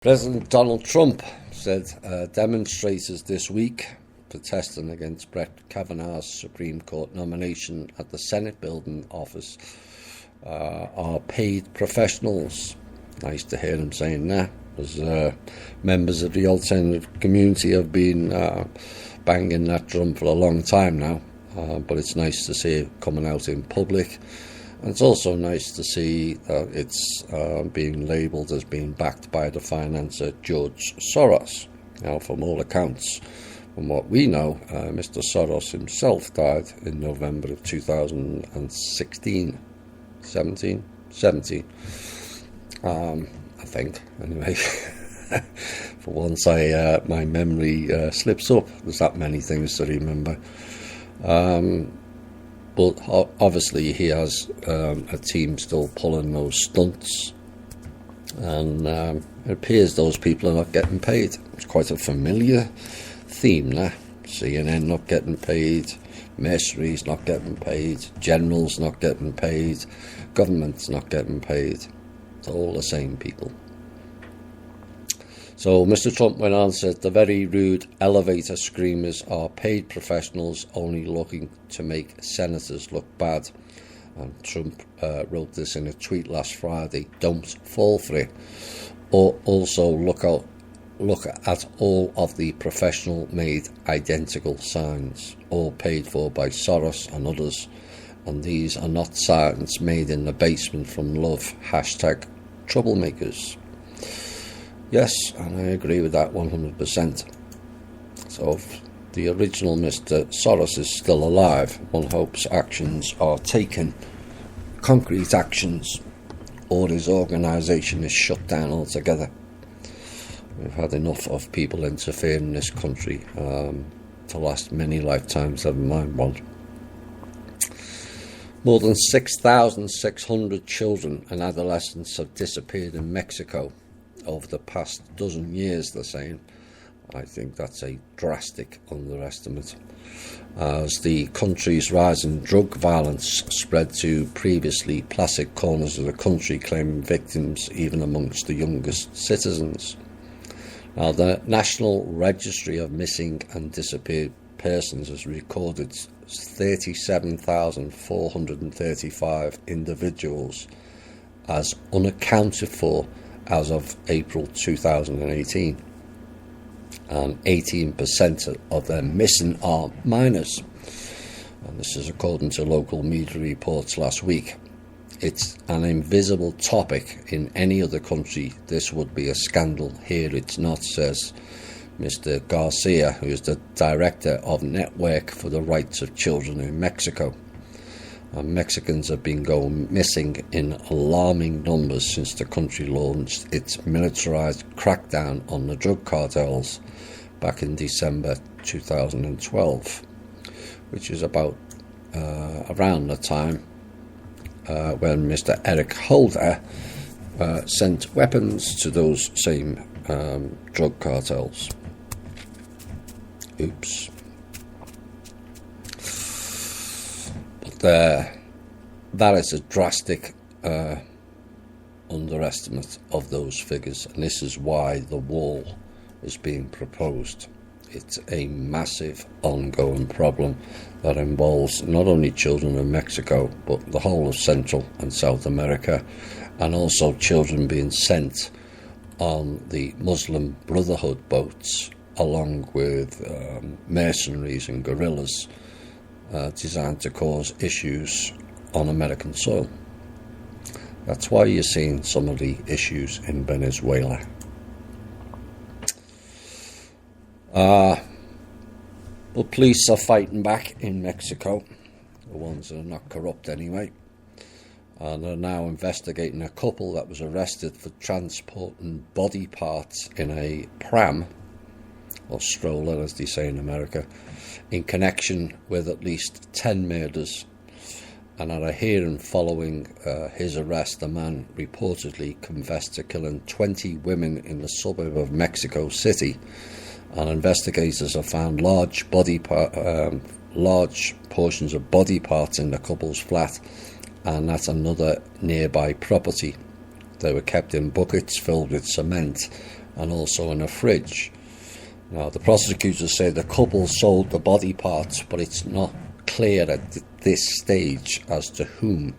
President Donald Trump said demonstrators this week protesting against Brett Kavanaugh's Supreme Court nomination at the Senate building office are paid professionals. Nice to hear him saying that, as members of the alternative community have been banging that drum for a long time now, but it's nice to see it coming out in public. And it's also nice to see that it's being labelled as being backed by the financier George Soros. Now, from all accounts, from what we know, Mr. Soros himself died in November of 2016. 17, I think, anyway. For once, my memory slips up. There's that many things to remember. But obviously he has a team still pulling those stunts, and it appears those people are not getting paid. It's quite a familiar theme now. CNN not getting paid, mercenaries not getting paid, generals not getting paid, governments not getting paid. It's all the same people. So Mr. Trump went on and said the very rude elevator screamers are paid professionals only looking to make senators look bad. And Trump wrote this in a tweet last Friday. Don't fall for it. Or also look at all of the professional-made identical signs, all paid for by Soros and others. And these are not signs made in the basement from love. #troublemakers. Yes, and I agree with that 100%. So if the original Mr. Soros is still alive, one hopes actions are taken, concrete actions, or his organisation is shut down altogether. We've had enough of people interfering in this country to last many lifetimes, never mind one. More than 6,600 children and adolescents have disappeared in Mexico over the past dozen years, they're saying. I think that's a drastic underestimate, as the country's rising drug violence spread to previously placid corners of the country, claiming victims even amongst the youngest citizens. Now, the National Registry of Missing and Disappeared Persons has recorded 37,435 individuals as unaccounted for as of April 2018, and 18% of them missing are minors. And this is according to local media reports last week. It's an invisible topic in any other country. This would be a scandal. Here it's not, says Mr. Garcia, who is the director of Network for the Rights of Children in Mexico. Mexicans have been going missing in alarming numbers since the country launched its militarized crackdown on the drug cartels back in December 2012, which is about around the time when Mr. Eric Holder sent weapons to those same drug cartels. Oops. That is a drastic underestimate of those figures, and this is why the wall is being proposed. It's a massive ongoing problem that involves not only children in Mexico, but the whole of Central and South America, and also children being sent on the Muslim Brotherhood boats, along with mercenaries and guerrillas, designed to cause issues on American soil. That's why you're seeing some of the issues in Venezuela. But police are fighting back in Mexico, the ones that are not corrupt anyway, and are now investigating a couple that was arrested for transporting body parts in a pram, or stroller as they say in America, in connection with at least 10 murders. And at a hearing following his arrest, the man reportedly confessed to killing 20 women in the suburb of Mexico City. And investigators have found large portions of body parts in the couple's flat, and at another nearby property. They were kept in buckets filled with cement and also in a fridge. Now, the prosecutors say the couple sold the body parts, but it's not clear at this stage as to whom.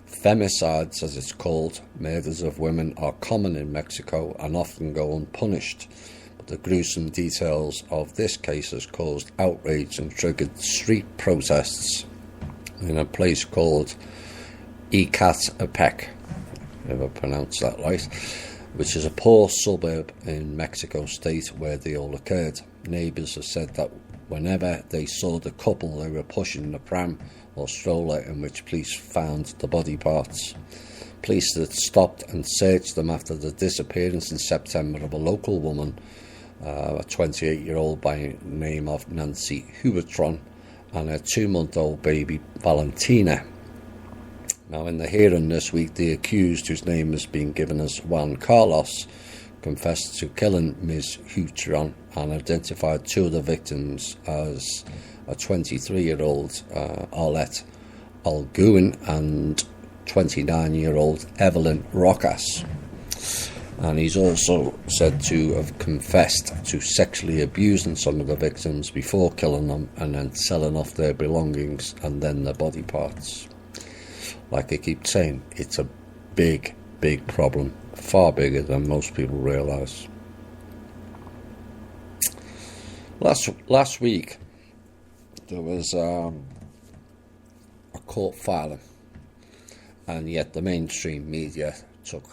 Femicides, as it's called, murders of women, are common in Mexico and often go unpunished. But the gruesome details of this case has caused outrage and triggered street protests in a place called Ecatepec, if I pronounced that right, which is a poor suburb in Mexico State where they all occurred. Neighbours have said that whenever they saw the couple, they were pushing the pram or stroller in which police found the body parts. Police had stopped and searched them after the disappearance in September of a local woman, a 28-year-old by the name of Nancy Hubertron, and her 2-month-old baby Valentina. Now, in the hearing this week, the accused, whose name has been given as Juan Carlos, confessed to killing Ms. Hubertron and identified 2 of the victims as a 23-year-old Arlette Alguin and 29-year-old Evelyn Rocas. And he's also said to have confessed to sexually abusing some of the victims before killing them and then selling off their belongings and then their body parts. Like I keep saying, it's a big, big problem, far bigger than most people realise. Last week, there was a court filing, and yet the mainstream media took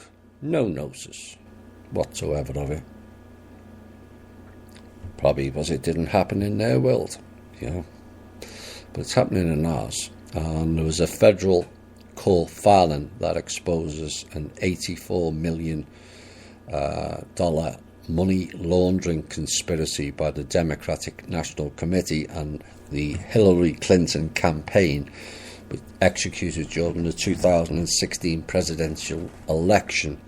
no notice whatsoever of it. Probably because it didn't happen in their world, but it's happening in ours. And there was a federal court filing that exposes an $84 million money laundering conspiracy by the Democratic National Committee and the Hillary Clinton campaign, executed during the 2016 presidential election,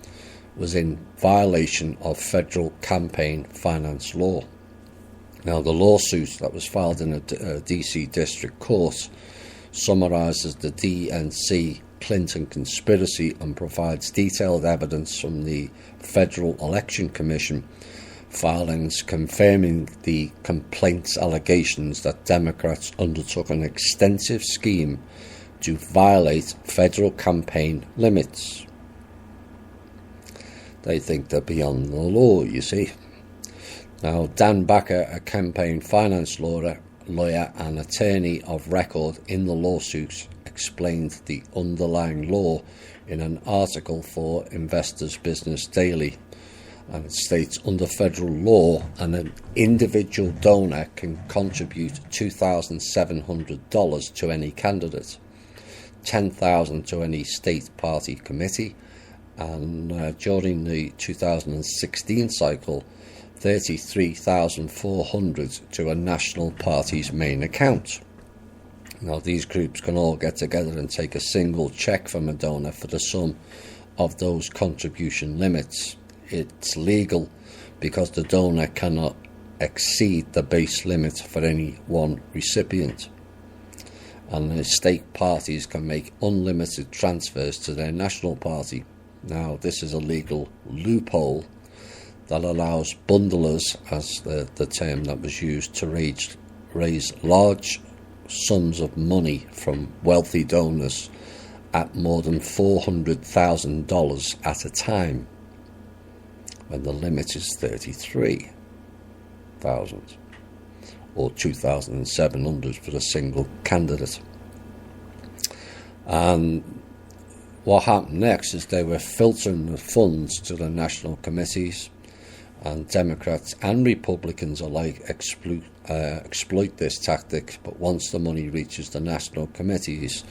was in violation of federal campaign finance law. Now, the lawsuit that was filed in a DC District Court summarises the DNC Clinton conspiracy and provides detailed evidence from the Federal Election Commission filings confirming the complaint's allegations that Democrats undertook an extensive scheme to violate federal campaign limits. They think they're beyond the law, you see. Now, Dan Backer, a campaign finance lawyer and attorney of record in the lawsuit, explained the underlying law in an article for Investors Business Daily. And it states, under federal law, an individual donor can contribute $2,700 to any candidate, $10,000 to any state party committee, and during the 2016 cycle, $33,400 to a national party's main account. Now, these groups can all get together and take a single cheque from a donor for the sum of those contribution limits. It's legal because the donor cannot exceed the base limit for any one recipient. And the state parties can make unlimited transfers to their national party. Now, this is a legal loophole that allows bundlers, as the term that was used, to raise large sums of money from wealthy donors at more than $400,000 at a time, when the limit is $33,000 or $2,700 for a single candidate. And what happened next is they were filtering the funds to the national committees, and Democrats and Republicans alike exploit this tactic. But once the money reaches the national committees,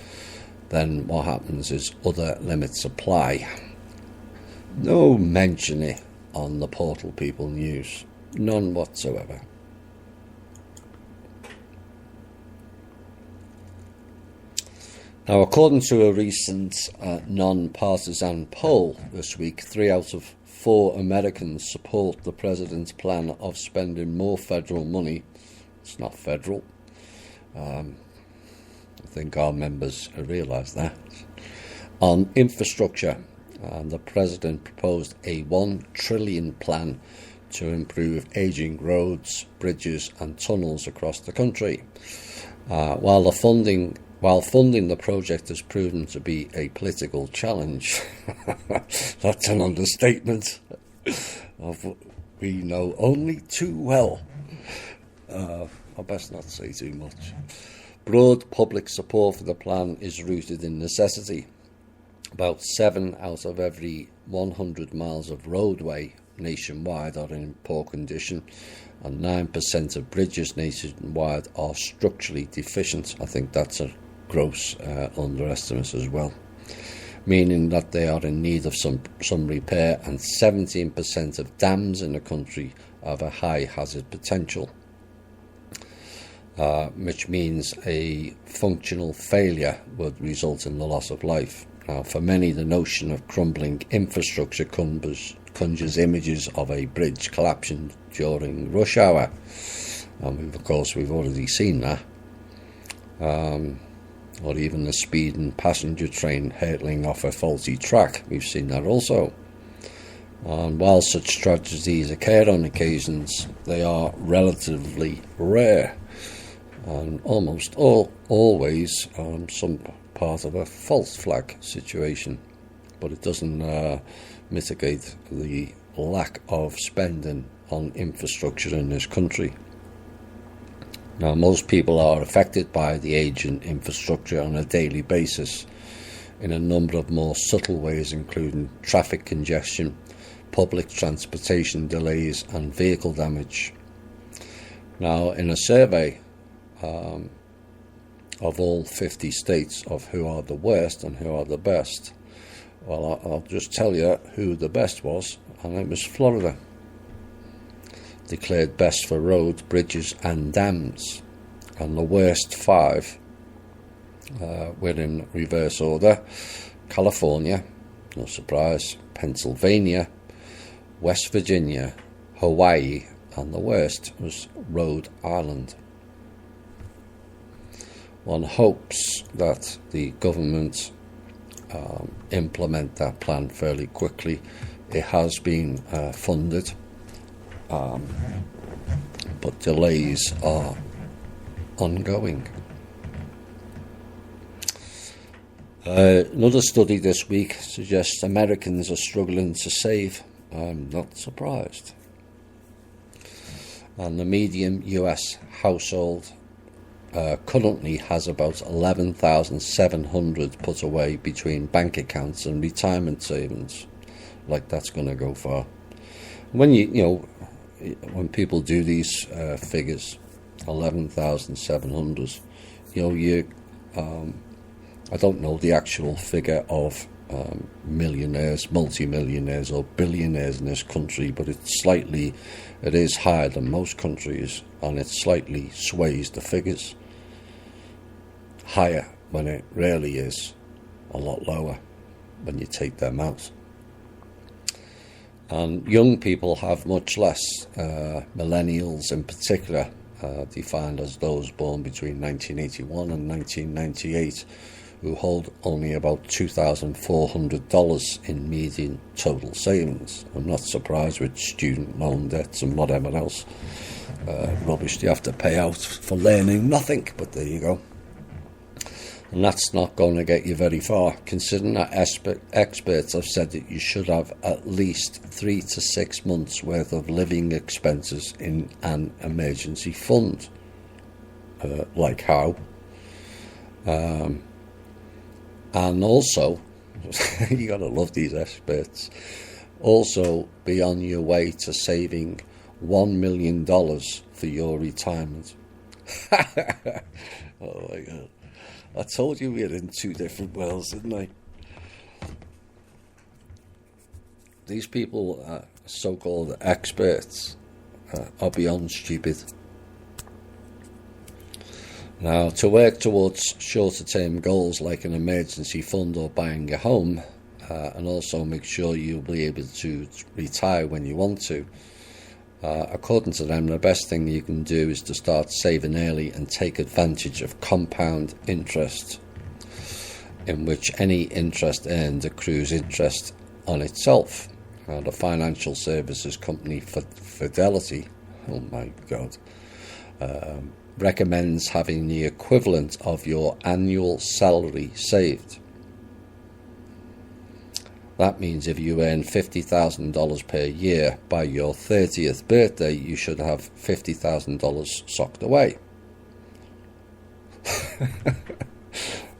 then what happens is other limits apply. No mention it on the Portal People News, none whatsoever. Now, according to a recent non-partisan poll this week, 3 out of 4 Americans support the president's plan of spending more federal money. It's not federal. I think our members realise that. On infrastructure. and the President proposed a $1 trillion plan to improve ageing roads, bridges and tunnels across the country. While funding the project has proven to be a political challenge, that's an understatement of we know only too well. I best not say too much. Broad public support for the plan is rooted in necessity. About 7 out of every 100 miles of roadway nationwide are in poor condition, and 9% of bridges nationwide are structurally deficient. I think that's a gross underestimate as well, meaning that they are in need of some repair, and 17% of dams in the country have a high hazard potential, which means a functional failure would result in the loss of life. Now, for many, the notion of crumbling infrastructure conjures images of a bridge collapsing during rush hour, and of course we've already seen that, or even the speeding passenger train hurtling off a faulty track. We've seen that also. And while such tragedies occur on occasions, they are relatively rare and almost always some part of a false flag situation, but it doesn't mitigate the lack of spending on infrastructure in this country. Now, most people are affected by the aging infrastructure on a daily basis in a number of more subtle ways, including traffic congestion, public transportation delays and vehicle damage. Now, in a survey of all 50 states of who are the worst and who are the best, well, I'll just tell you who the best was, and it was Florida. Declared best for roads, bridges and dams, and the worst 5 were in reverse order: California, no surprise, Pennsylvania, West Virginia, Hawaii, and the worst was Rhode Island. One hopes that the government implement that plan fairly quickly. It has been funded, but delays are ongoing. Another study this week suggests Americans are struggling to save. I'm not surprised. And the median US household currently has about $11,700 put away between bank accounts and retirement savings. Like, that's going to go far. When when people do these figures, 11,700, I don't know the actual figure of millionaires, multi-millionaires or billionaires in this country, but it is higher than most countries, and it slightly sways the figures higher when it really is a lot lower when you take them out. And young people have much less, millennials in particular, defined as those born between 1981 and 1998, who hold only about $2,400 in median total savings. I'm not surprised with student loan debts and whatever else rubbish you have to pay out for learning nothing, but there you go. And that's not going to get you very far, considering that experts have said that you should have at least 3 to 6 months worth of living expenses in an emergency fund. Like how? And also, you got to love these experts, also be on your way to saving $1 million for your retirement. Oh my God. I told you we're in 2 different worlds, didn't I? These people, so-called experts, are beyond stupid. Now, to work towards shorter-term goals like an emergency fund or buying a home, and also make sure you'll be able to retire when you want to, according to them, the best thing you can do is to start saving early and take advantage of compound interest, in which any interest earned accrues interest on itself. The financial services company Fidelity, oh my God, recommends having the equivalent of your annual salary saved. That means if you earn $50,000 per year, by your 30th birthday, you should have $50,000 socked away.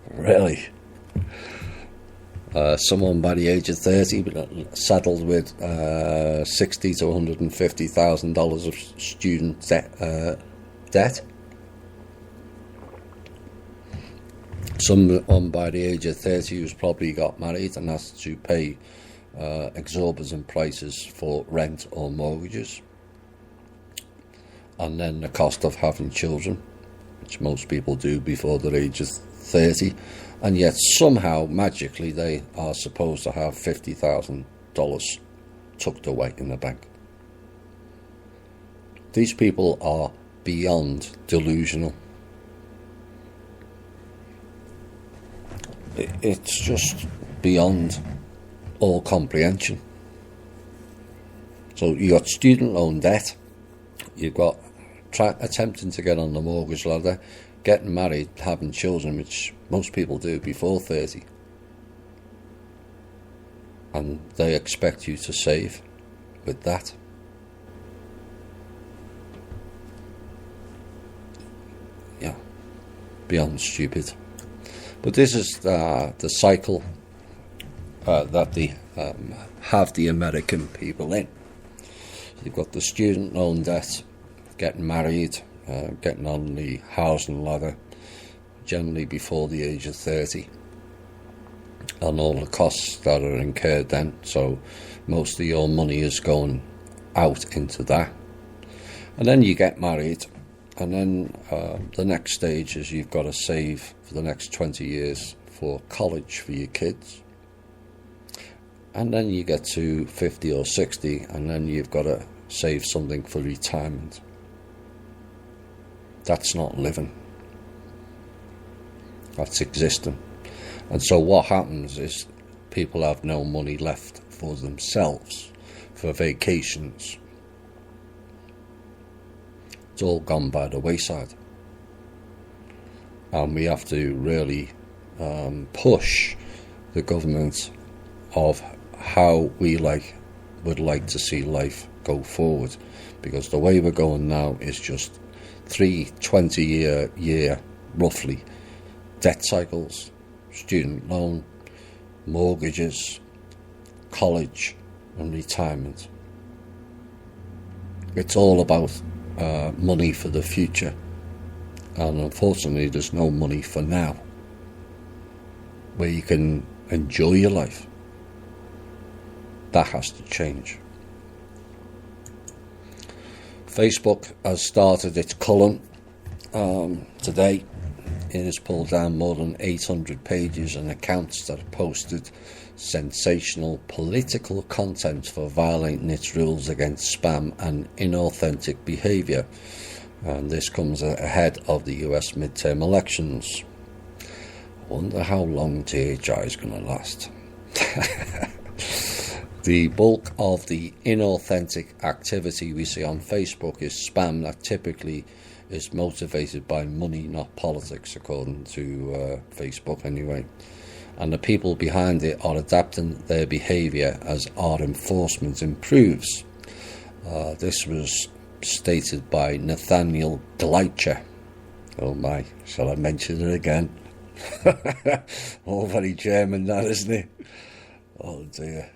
Really? Someone by the age of 30 saddled with $60,000 to $150,000 of student debt. Someone by the age of 30 who's probably got married and has to pay exorbitant prices for rent or mortgages. And then the cost of having children, which most people do before their age of 30. And yet somehow, magically, they are supposed to have $50,000 tucked away in the bank. These people are beyond delusional. It's just beyond all comprehension. So you got student loan debt, you've got attempting to get on the mortgage ladder, getting married, having children, which most people do before 30. And they expect you to save with that. Yeah, beyond stupid. But this is the cycle that they have the American people in. You've got the student loan debt, getting married, getting on the housing ladder, generally before the age of 30, and all the costs that are incurred then. So most of your money is going out into that. And then you get married, and then the next stage is you've got to save for the next 20 years for college for your kids. And then you get to 50 or 60, and then you've got to save something for retirement. That's not living. That's existing. And so what happens is people have no money left for themselves, for vacations. It's all gone by the wayside. And we have to really push the government of how we would like to see life go forward, because the way we're going now is just 20-year roughly debt cycles, student loan, mortgages, college and retirement. It's all about money for the future, and unfortunately there's no money for now where you can enjoy your life. That has to change. Facebook has started its culling today. It has pulled down more than 800 pages and accounts that have posted sensational political content for violating its rules against spam and inauthentic behaviour. And this comes ahead of the US midterm elections. I wonder how long THI is going to last. The bulk of the inauthentic activity we see on Facebook is spam that typically is motivated by money, not politics, according to Facebook anyway. And the people behind it are adapting their behaviour as our enforcement improves. This was stated by Nathaniel Gleitcher. Oh my, shall I mention it again? All very German, that, isn't it? Oh dear.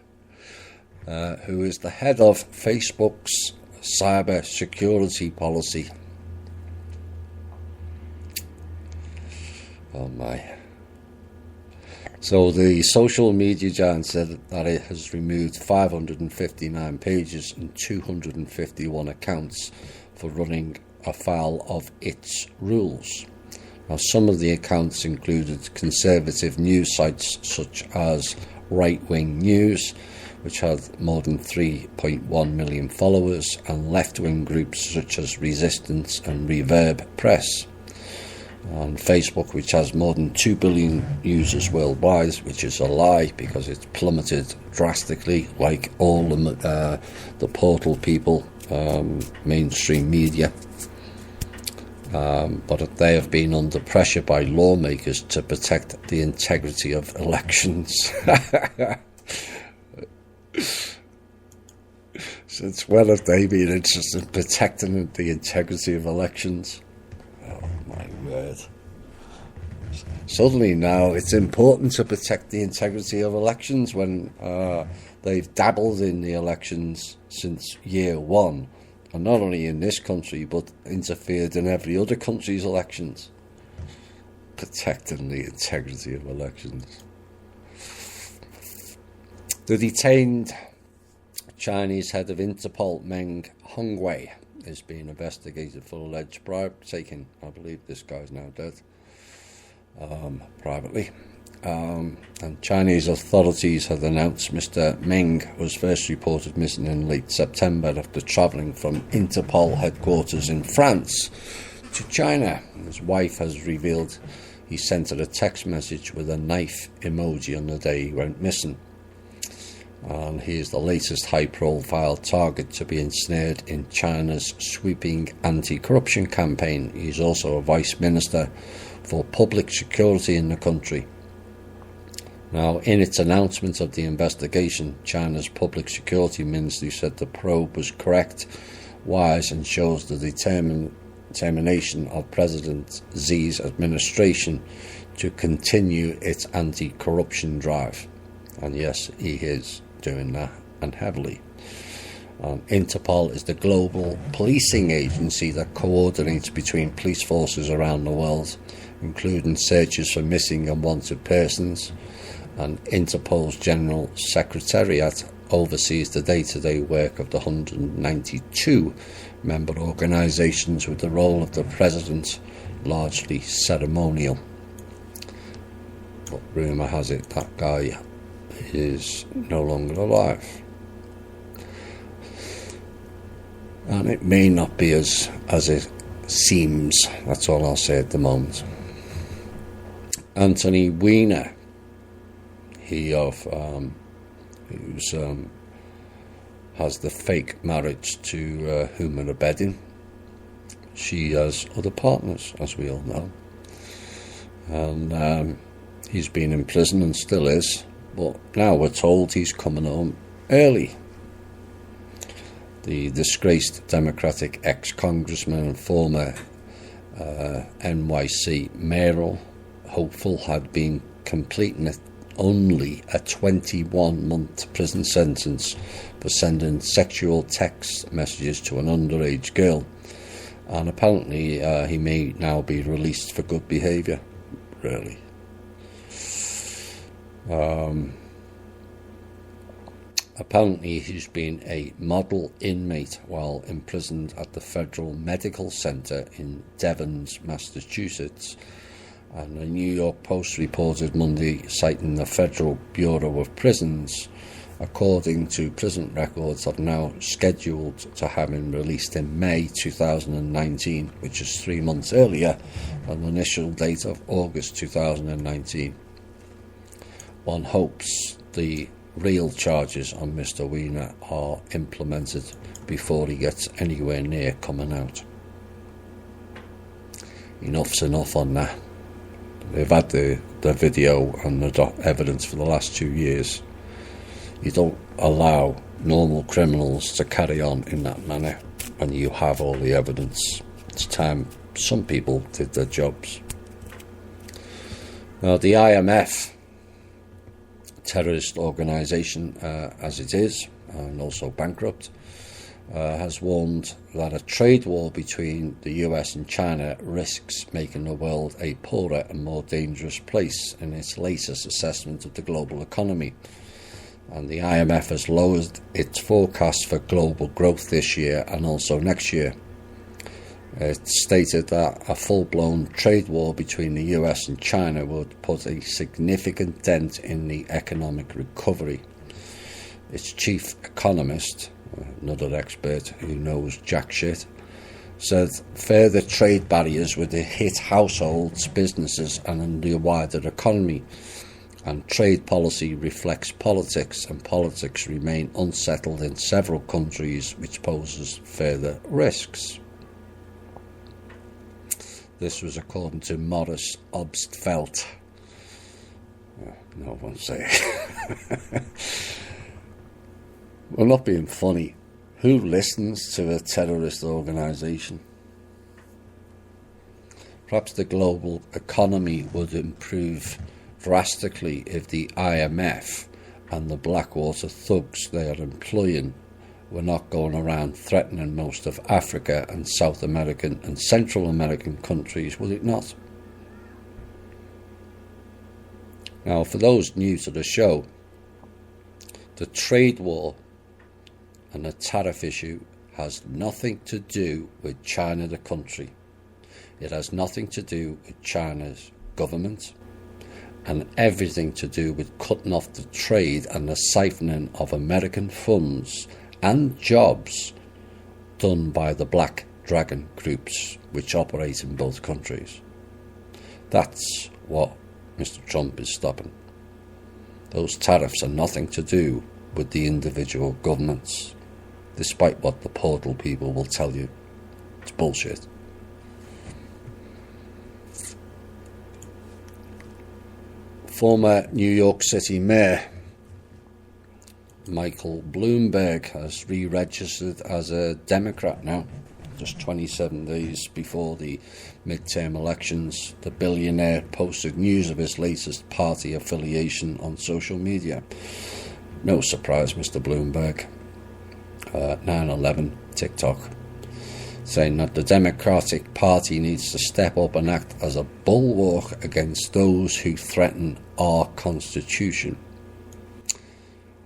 Who is the head of Facebook's cyber security policy. Oh my. So the social media giant said that it has removed 559 pages and 251 accounts for running afoul of its rules. Now, some of the accounts included conservative news sites such as Right Wing News, which had more than 3.1 million followers, and left-wing groups such as Resistance and Reverb Press. And Facebook, which has more than 2 billion users worldwide, which is a lie because it's plummeted drastically, like all the portal people, mainstream media. But they have been under pressure by lawmakers to protect the integrity of elections. Since when have they been interested in protecting the integrity of elections? Oh my word. Suddenly now it's important to protect the integrity of elections when they've dabbled in the elections since year one. And not only in this country, but interfered in every other country's elections. Protecting the integrity of elections. The detained Chinese head of Interpol, Meng Hongwei, is being investigated for alleged bribe taking. I believe this guy's now dead. Privately. And Chinese authorities had announced Mr. Meng was first reported missing in late September after travelling from Interpol headquarters in France to China. His wife has revealed he sent her a text message with a knife emoji on the day he went missing. And he is the latest high-profile target to be ensnared in China's sweeping anti-corruption campaign. He's also a vice minister for public security in the country. Now, in its announcement of the investigation, China's Public Security Ministry said the probe was correct, wise, and shows the determination of President Xi's administration to continue its anti-corruption drive. And yes, he is doing that, and heavily. Interpol is the global policing agency that coordinates between police forces around the world, including searches for missing and wanted persons. And Interpol's General Secretariat oversees the day-to-day work of the 192 member organisations, with the role of the President largely ceremonial. But rumour has it that guy is no longer alive. And it may not be as it seems. That's all I'll say at the moment. Anthony Weiner, he has the fake marriage to Huma Abedin. She has other partners, as we all know. And he's been in prison and still is. But now we're told he's coming home early. The disgraced Democratic ex-congressman and former NYC mayoral hopeful had been completing only a 21-month prison sentence for sending sexual text messages to an underage girl. And apparently he may now be released for good behaviour. Really. Apparently he's been a model inmate while imprisoned at the Federal Medical Center in Devens, Massachusetts. And the New York Post reported Monday, citing the Federal Bureau of Prisons, according to prison records, have now scheduled to have him released in May 2019, which is 3 months earlier than the initial date of August 2019. One hopes the real charges on Mr. Weiner are implemented before he gets anywhere near coming out. Enough's enough on that. They've had the video and the evidence for the last 2 years. You don't allow normal criminals to carry on in that manner, and you have all the evidence. It's time some people did their jobs. Now, the IMF, terrorist organisation as it is, and also bankrupt, has warned that a trade war between the US and China risks making the world a poorer and more dangerous place in its latest assessment of the global economy. And the IMF has lowered its forecast for global growth this year and also next year. It stated that a full-blown trade war between the US and China would put a significant dent in the economic recovery. Its chief economist, another expert who knows jack shit, said further trade barriers would hit households, businesses and the wider economy. And trade policy reflects politics, and politics remain unsettled in several countries, which poses further risks. This was according to Morris Obstfeld. No one say it. We're not being funny. Who listens to a terrorist organisation? Perhaps the global economy would improve drastically if the IMF and the Blackwater thugs they are employing were not going around threatening most of Africa and South American and Central American countries, would it not? Now, for those new to the show, the trade war and the tariff issue has nothing to do with China the country. It has nothing to do with China's government, and everything to do with cutting off the trade and the siphoning of American funds and jobs done by the Black Dragon groups which operate in both countries. That's what Mr. Trump is stopping. Those tariffs are nothing to do with the individual governments, despite what the portal people will tell you. It's bullshit. Former New York City Mayor Michael Bloomberg has re-registered as a Democrat now, just 27 days before the midterm elections. The billionaire posted news of his latest party affiliation on social media. No surprise, Mr. Bloomberg. 9/11 TikTok, saying that the Democratic Party needs to step up and act as a bulwark against those who threaten our Constitution.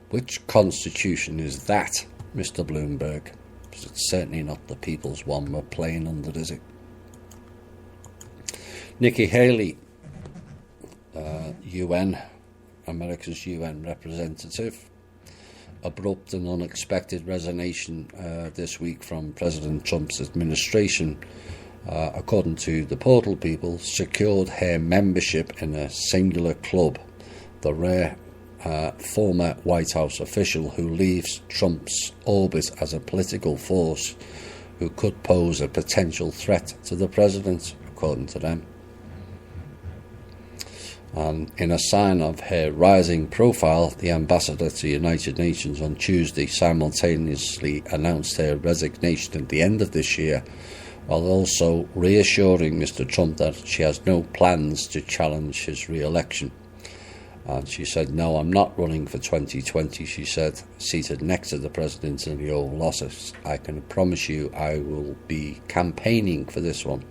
Which Constitution is that, Mr. Bloomberg? Because it's certainly not the people's one we're playing under, is it? Nikki Haley, America's UN representative. Abrupt and unexpected resignation this week from President Trump's administration, according to the portal people, secured her membership in a singular club, the rare former White House official who leaves Trump's orbit as a political force who could pose a potential threat to the president, according to them. And in a sign of her rising profile, the ambassador to the United Nations on Tuesday simultaneously announced her resignation at the end of this year, while also reassuring Mr. Trump that she has no plans to challenge his re-election. And she said, "No, I'm not running for 2020, she said, seated next to the president in the Oval Office. I can promise you I will be campaigning for this one.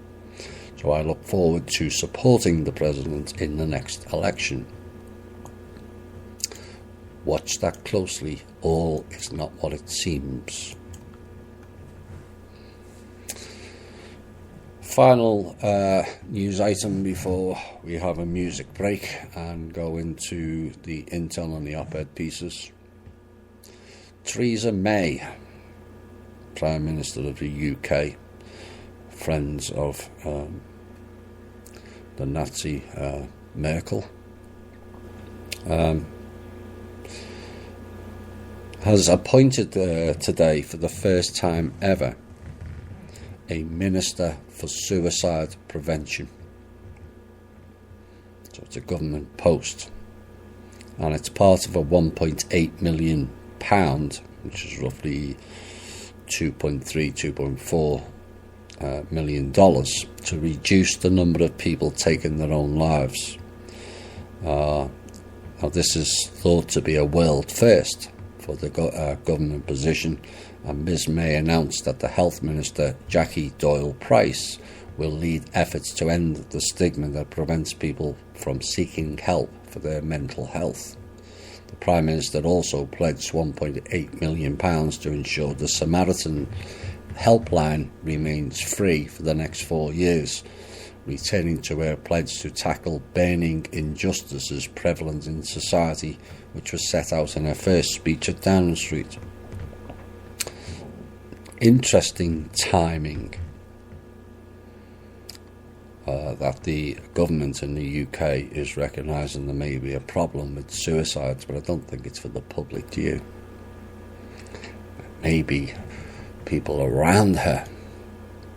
So I look forward to supporting the president in the next election." Watch that closely. All is not what it seems. Final news item before we have a music break and go into the intel and the op-ed pieces. Theresa May, Prime Minister of the UK, friends of the Nazi Merkel, has appointed today, for the first time ever, a Minister for Suicide Prevention. So it's a government post, and it's part of a £1.8 million, which is roughly 2.4 million dollars, to reduce the number of people taking their own lives. Now this is thought to be a world first for the government position, and Ms May announced that the Health Minister, Jackie Doyle-Price, will lead efforts to end the stigma that prevents people from seeking help for their mental health. The Prime Minister also pledged £1.8 million to ensure the Samaritan helpline remains free for the next 4 years, returning to her pledge to tackle burning injustices prevalent in society, which was set out in her first speech at Downing Street. Interesting timing that the government in the UK is recognising there may be a problem with suicides, but I don't think it's for the public view. Maybe people around her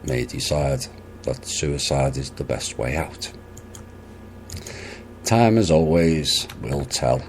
may decide that suicide is the best way out. Time, as always, will tell.